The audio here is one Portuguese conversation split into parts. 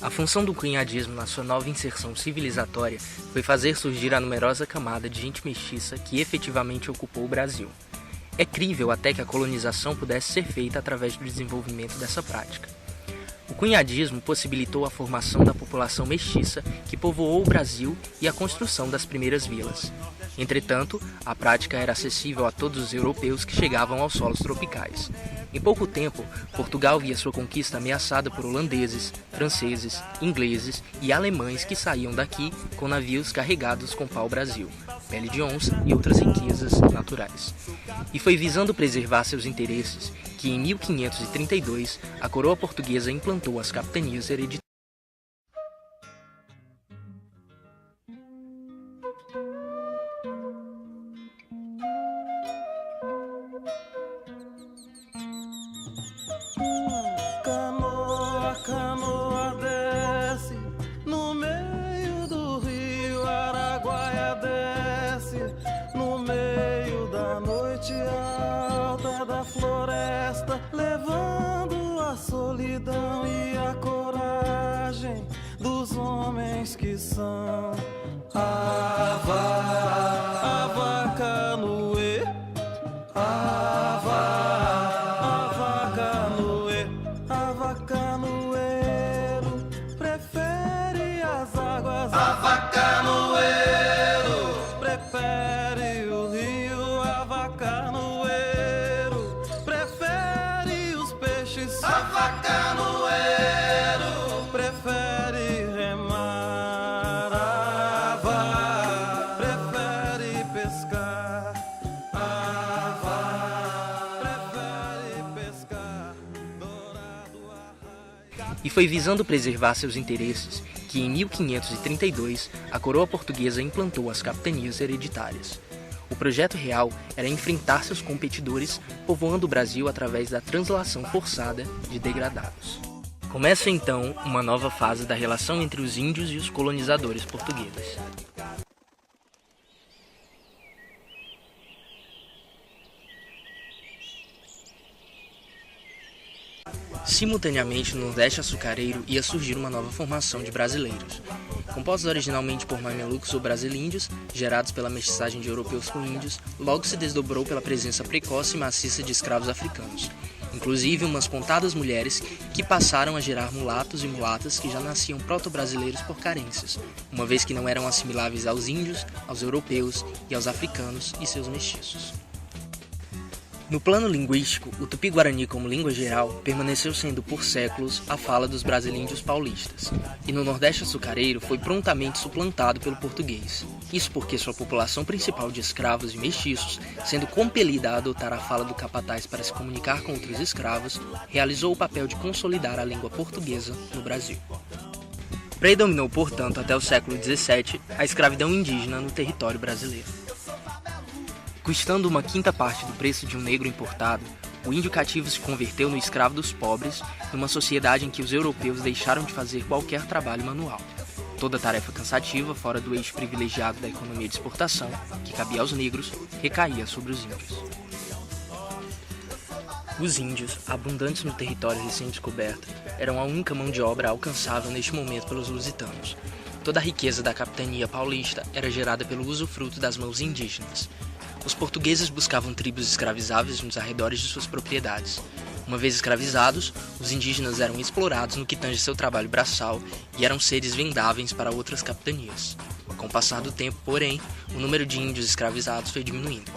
A função do cunhadismo na sua nova inserção civilizatória foi fazer surgir a numerosa camada de gente mestiça que efetivamente ocupou o Brasil. É crível até que a colonização pudesse ser feita através do desenvolvimento dessa prática. O cunhadismo possibilitou a formação da população mestiça que povoou o Brasil e a construção das primeiras vilas. Entretanto, a prática era acessível a todos os europeus que chegavam aos solos tropicais. Em pouco tempo, Portugal via sua conquista ameaçada por holandeses, franceses, ingleses e alemães que saíam daqui com navios carregados com pau-brasil, pele de onça e outras riquezas naturais. E foi visando preservar seus interesses que, em 1532, a coroa portuguesa implantou as capitanias hereditárias. Canoa desce no meio do rio, Araguaia desce no meio da noite alta da floresta, levando a solidão e a coragem dos homens que são Avacanoê, Avacanoeiro prefere as águas. Avacanoeiro prefere o rio. Avacanoeiro prefere os peixes. Avacanoeiro prefere remar. Prefere pescar. Prefere pescar. E foi visando preservar seus interesses que, em 1532, a coroa portuguesa implantou as capitanias hereditárias. O projeto real era enfrentar seus competidores, povoando o Brasil através da translação forçada de degradados. Começa então uma nova fase da relação entre os índios e os colonizadores portugueses. Simultaneamente, no Nordeste açucareiro ia surgir uma nova formação de brasileiros. Compostos originalmente por mamelucos ou brasilíndios, gerados pela mestiçagem de europeus com índios, logo se desdobrou pela presença precoce e maciça de escravos africanos. Inclusive umas contadas mulheres que passaram a gerar mulatos e mulatas que já nasciam proto-brasileiros por carências, uma vez que não eram assimiláveis aos índios, aos europeus e aos africanos e seus mestiços. No plano linguístico, o tupi-guarani como língua geral permaneceu sendo por séculos a fala dos brasilíndios paulistas, e no Nordeste açucareiro foi prontamente suplantado pelo português. Isso porque sua população principal de escravos e mestiços, sendo compelida a adotar a fala do capataz para se comunicar com outros escravos, realizou o papel de consolidar a língua portuguesa no Brasil. Predominou, portanto, até o século XVII a escravidão indígena no território brasileiro. Custando uma quinta parte do preço de um negro importado, o índio cativo se converteu no escravo dos pobres, numa sociedade em que os europeus deixaram de fazer qualquer trabalho manual. Toda tarefa cansativa, fora do eixo privilegiado da economia de exportação, que cabia aos negros, recaía sobre os índios. Os índios, abundantes no território recém-descoberto, eram a única mão de obra alcançável neste momento pelos lusitanos. Toda a riqueza da capitania paulista era gerada pelo usufruto das mãos indígenas. Os portugueses buscavam tribos escravizáveis nos arredores de suas propriedades. Uma vez escravizados, os indígenas eram explorados no que tange seu trabalho braçal e eram seres vendáveis para outras capitanias. Com o passar do tempo, porém, o número de índios escravizados foi diminuindo.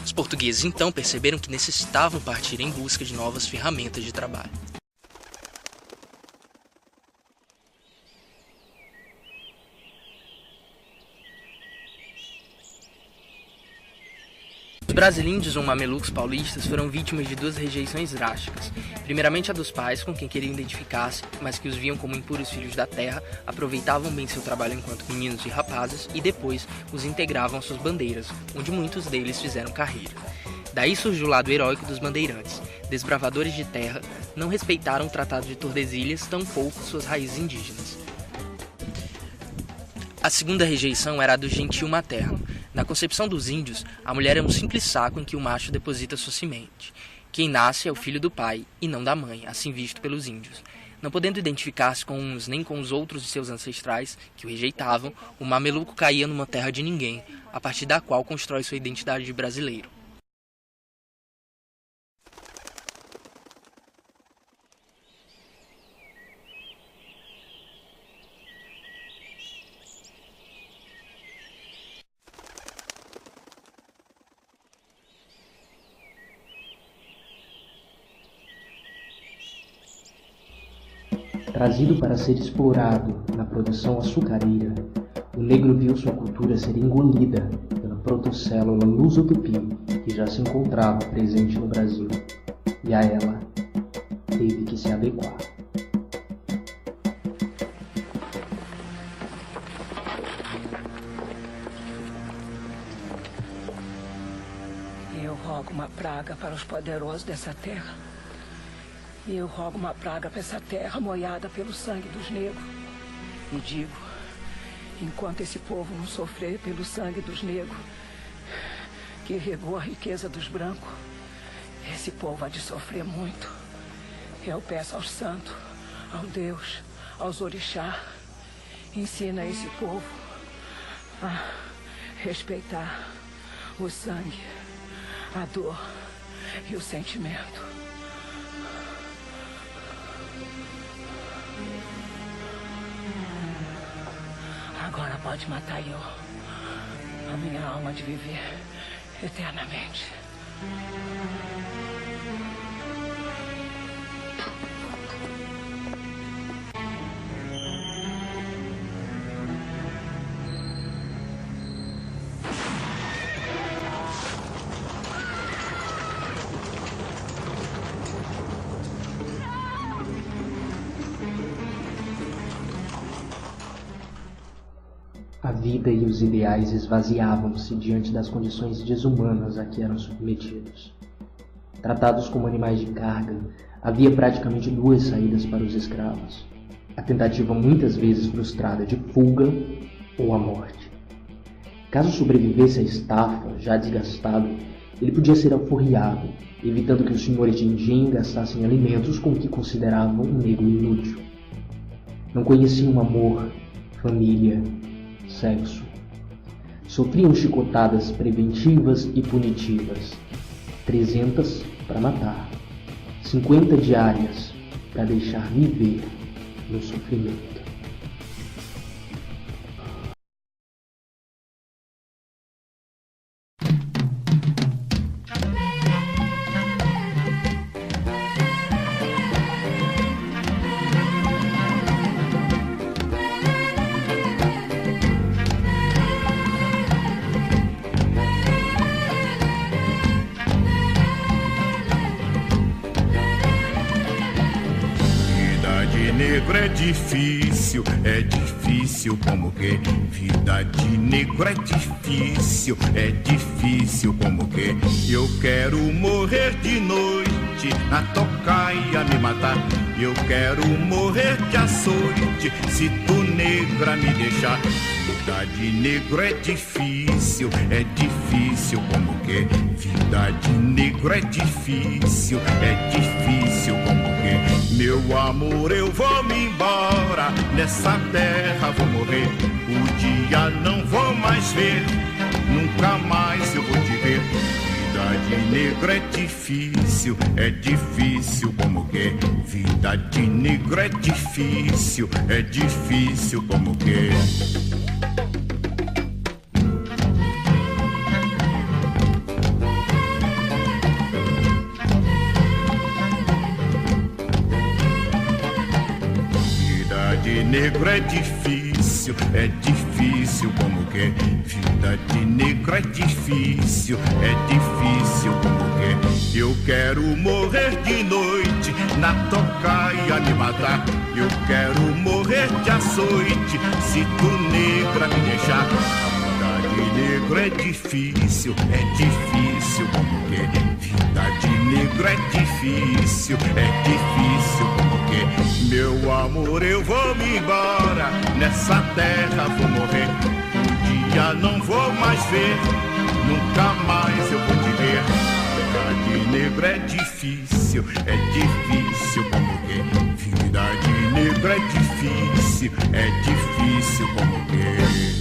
Os portugueses então perceberam que necessitavam partir em busca de novas ferramentas de trabalho. Os brasilíndios ou mamelucos paulistas foram vítimas de duas rejeições drásticas. Primeiramente a dos pais, com quem queriam identificar-se, mas que os viam como impuros filhos da terra, aproveitavam bem seu trabalho enquanto meninos e rapazes e depois os integravam às suas bandeiras, onde muitos deles fizeram carreira. Daí surgiu o lado heróico dos bandeirantes. Desbravadores de terra, não respeitaram o Tratado de Tordesilhas, tampouco suas raízes indígenas. A segunda rejeição era a do gentio materno. Na concepção dos índios, a mulher é um simples saco em que o macho deposita sua semente. Quem nasce é o filho do pai e não da mãe, assim visto pelos índios. Não podendo identificar-se com uns nem com os outros de seus ancestrais, que o rejeitavam, o mameluco caía numa terra de ninguém, a partir da qual constrói sua identidade de brasileiro. Trazido para ser explorado na produção açucareira, o negro viu sua cultura ser engolida pela protocélula luso-tupi que já se encontrava presente no Brasil, e a ela teve que se adequar. Eu rogo uma praga para os poderosos dessa terra. E eu rogo uma praga para essa terra molhada pelo sangue dos negros. E digo, enquanto esse povo não sofrer pelo sangue dos negros, que regou a riqueza dos brancos, esse povo há de sofrer muito. Eu peço aos santos, ao Deus, aos orixá, ensina esse povo a respeitar o sangue, a dor e o sentimento. Agora pode matar eu, a minha alma de viver eternamente. A vida e os ideais esvaziavam-se diante das condições desumanas a que eram submetidos. Tratados como animais de carga, havia praticamente duas saídas para os escravos: a tentativa muitas vezes frustrada de fuga ou a morte. Caso sobrevivesse à estafa, já desgastado, ele podia ser alforriado, evitando que os senhores de engenho gastassem alimentos com o que consideravam um negro inútil. Não conheciam amor, família, sexo. Sofriam chicotadas preventivas e punitivas, 300 para matar, 50 diárias para deixar viver no sofrimento. Negro é difícil como que vida de negro é difícil como que eu quero morrer de noite na tocaia me matar, eu quero morrer de açoite se tu negra me deixar. Vida de negro é difícil como que vida de negro é difícil como que meu amor eu vou me embora, nessa terra vou morrer, o dia não vou mais ver, nunca mais eu vou te ver. Vida de negro é difícil como que vida de negro é difícil como que negro é difícil como que vida de negro é difícil como que eu quero morrer de noite na tocaia me matar, eu quero morrer de açoite se tu negra me deixar. Vida de negro é difícil como que vida de negro é difícil como que meu amor eu vou me embora, nessa terra vou morrer, um dia não vou mais ver, nunca mais eu vou te ver. Vida de negro é difícil como que vida de é difícil como que.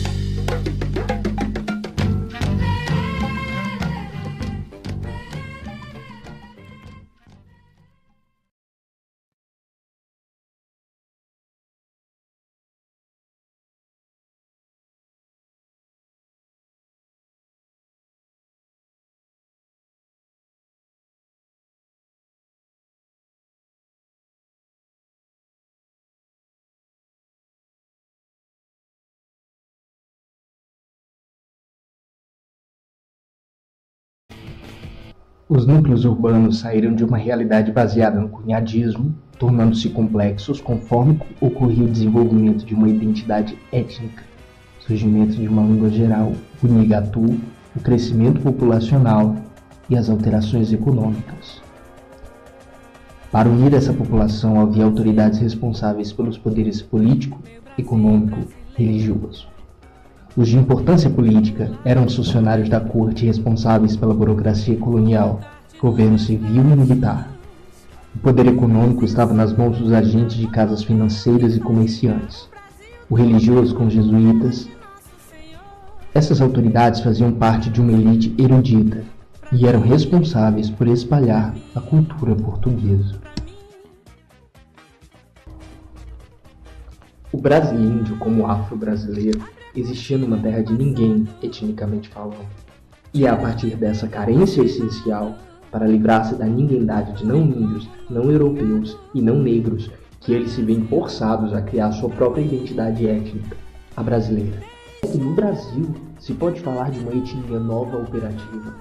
Os núcleos urbanos saíram de uma realidade baseada no cunhadismo, tornando-se complexos conforme ocorria o desenvolvimento de uma identidade étnica, surgimento de uma língua geral, o Nigatu, o crescimento populacional e as alterações econômicas. Para unir essa população havia autoridades responsáveis pelos poderes político, econômico e religioso. Os de importância política eram os funcionários da corte responsáveis pela burocracia colonial, governo civil e militar. O poder econômico estava nas mãos dos agentes de casas financeiras e comerciantes. O religioso com os jesuítas. Essas autoridades faziam parte de uma elite erudita e eram responsáveis por espalhar a cultura portuguesa. O brasileiro, como afro-brasileiro, existia numa terra de ninguém, etnicamente falando. E é a partir dessa carência essencial, para livrar-se da ninguém-dade de não índios, não europeus e não negros, que eles se veem forçados a criar sua própria identidade étnica, a brasileira. E no Brasil, se pode falar de uma etnia nova operativa.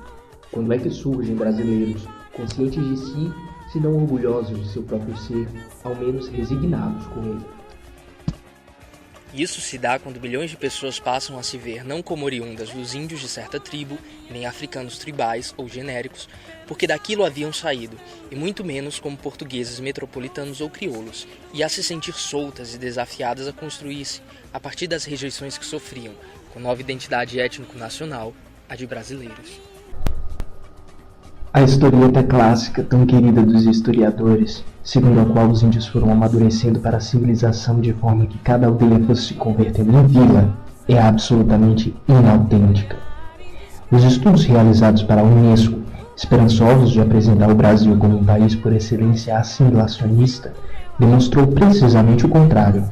Quando é que surgem brasileiros, conscientes de si, se não orgulhosos de seu próprio ser, ao menos resignados com ele? Isso se dá quando bilhões de pessoas passam a se ver não como oriundas dos índios de certa tribo, nem africanos tribais ou genéricos, porque daquilo haviam saído, e muito menos como portugueses metropolitanos ou crioulos, e a se sentir soltas e desafiadas a construir-se, a partir das rejeições que sofriam, com nova identidade étnico-nacional, a de brasileiros. A historieta clássica, tão querida dos historiadores, segundo a qual os índios foram amadurecendo para a civilização de forma que cada aldeia fosse se convertendo em vila, é absolutamente inautêntica. Os estudos realizados para a Unesco, esperançosos de apresentar o Brasil como um país por excelência assimilacionista, demonstrou precisamente o contrário.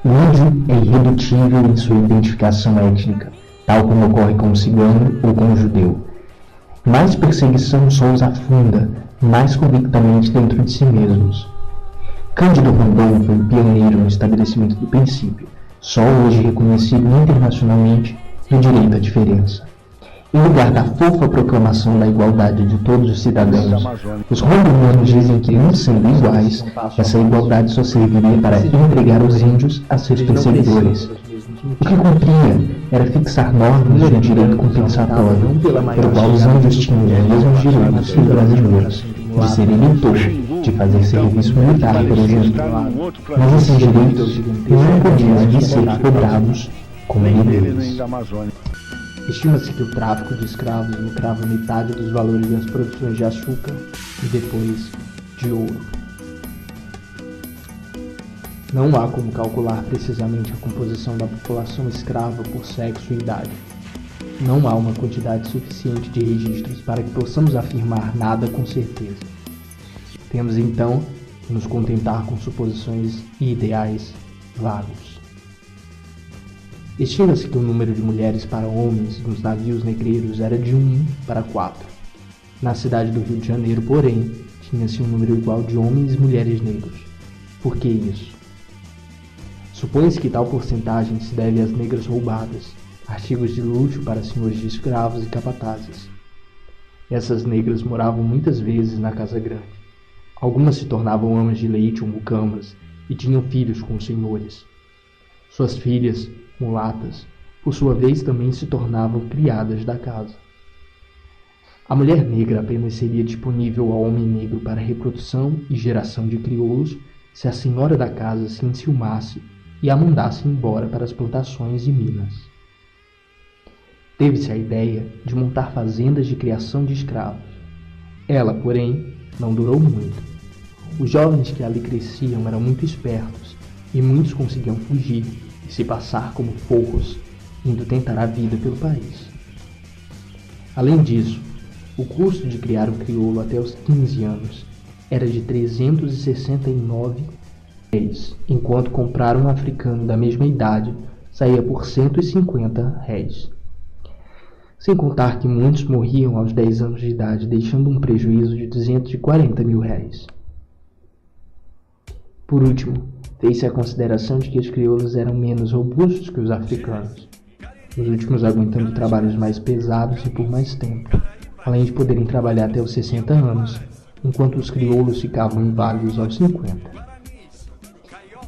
O índio é irredutível em sua identificação étnica, tal como ocorre com o cigano ou com o judeu. Mais perseguição só os afunda, mais convictamente dentro de si mesmos. Cândido Rondon foi o pioneiro no estabelecimento do princípio, só hoje reconhecido internacionalmente, do direito à diferença. Em lugar da fofa proclamação da igualdade de todos os cidadãos, os rondonianos dizem que, não sendo iguais, essa igualdade só serviria para entregar os índios a seus perseguidores. O que cumpria era fixar normas de direito compensatório, pelo qual os índios tinham os mesmos direitos que os brasileiros, de ser eleitor, de fazer serviço militar, por exemplo. Mas esses direitos não podiam de ser cobrados como deveres. Estima-se que o tráfico de escravos lucrava metade dos valores das produções de açúcar e depois de ouro. Não há como calcular precisamente a composição da população escrava por sexo e idade. Não há uma quantidade suficiente de registros para que possamos afirmar nada com certeza. Temos então que nos contentar com suposições e ideais vagos. Estima-se que o número de mulheres para homens nos navios negreiros era de 1 para 4. Na cidade do Rio de Janeiro, porém, tinha-se um número igual de homens e mulheres negros. Por que isso? Supõe-se que tal porcentagem se deve às negras roubadas, artigos de luxo para senhores de escravos e capatazes. Essas negras moravam muitas vezes na casa grande. Algumas se tornavam amas de leite ou mucamas e tinham filhos com os senhores. Suas filhas, mulatas, por sua vez também se tornavam criadas da casa. A mulher negra apenas seria disponível ao homem negro para reprodução e geração de crioulos se a senhora da casa se enciumasse e a mandasse embora para as plantações e minas. Teve-se a ideia de montar fazendas de criação de escravos. Ela, porém, não durou muito. Os jovens que ali cresciam eram muito espertos e muitos conseguiam fugir e se passar como forros, indo tentar a vida pelo país. Além disso, o custo de criar um crioulo até os 15 anos era de 369 réis, enquanto comprar um africano da mesma idade saía por 150 réis. Sem contar que muitos morriam aos 10 anos de idade, deixando um prejuízo de 240 mil réis. Por último, fez-se a consideração de que os crioulos eram menos robustos que os africanos, os últimos aguentando trabalhos mais pesados e por mais tempo, além de poderem trabalhar até os 60 anos, enquanto os crioulos ficavam inválidos aos 50.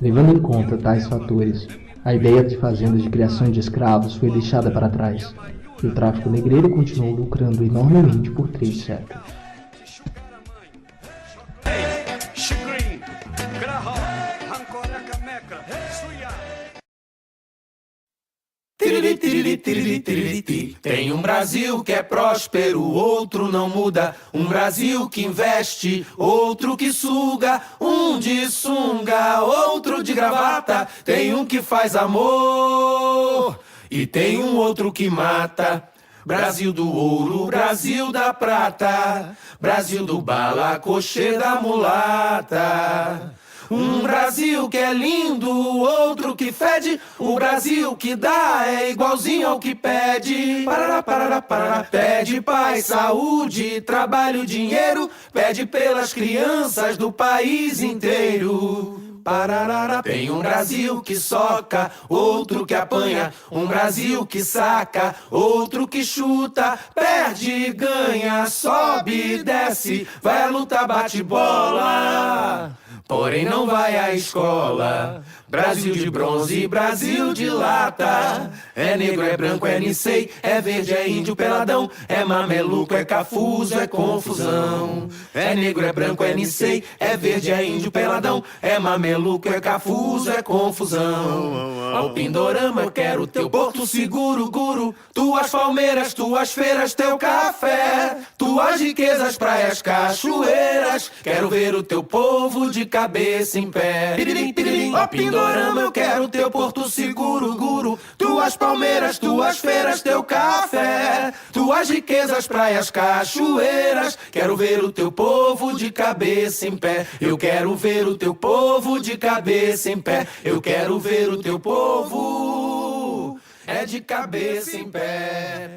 Levando em conta tais fatores, a ideia de fazendas de criação de escravos foi deixada para trás, e o tráfico negreiro continuou lucrando enormemente por 3 séculos. Tem um Brasil que é próspero, outro não muda. Um Brasil que investe, outro que suga. Um de sunga, outro de gravata. Tem um que faz amor e tem um outro que mata. Brasil do ouro, Brasil da prata, Brasil do balacochê da mulata. Um Brasil que é lindo, outro que fede. O Brasil que dá é igualzinho ao que pede. Parará, parará, parará. Pede paz, saúde, trabalho, dinheiro. Pede pelas crianças do país inteiro. Parará. Tem um Brasil que soca, outro que apanha. Um Brasil que saca, outro que chuta. Perde, ganha, sobe, desce. Vai à luta, bate bola, porém não vai à escola. Brasil de bronze, Brasil de lata. É negro, é branco, é nicei, é verde, é índio peladão. É mameluco, é cafuso, é confusão. É negro, é branco, é nicei, é verde, é índio peladão. É mameluco, é cafuso, é confusão. Ao Pindorama eu quero teu porto seguro, guru. Tuas palmeiras, tuas feiras, teu café. Tuas riquezas, praias, cachoeiras. Quero ver o teu povo de cabeça em pé. Piririm, piririm. Ó Pindorama eu quero teu porto seguro, guru. Tuas palmeiras, tuas feiras, teu café. Tuas riquezas, praias, cachoeiras. Quero ver o teu povo de cabeça em pé. Eu quero ver o teu povo de cabeça em pé. Eu quero ver o teu povo é de cabeça em pé.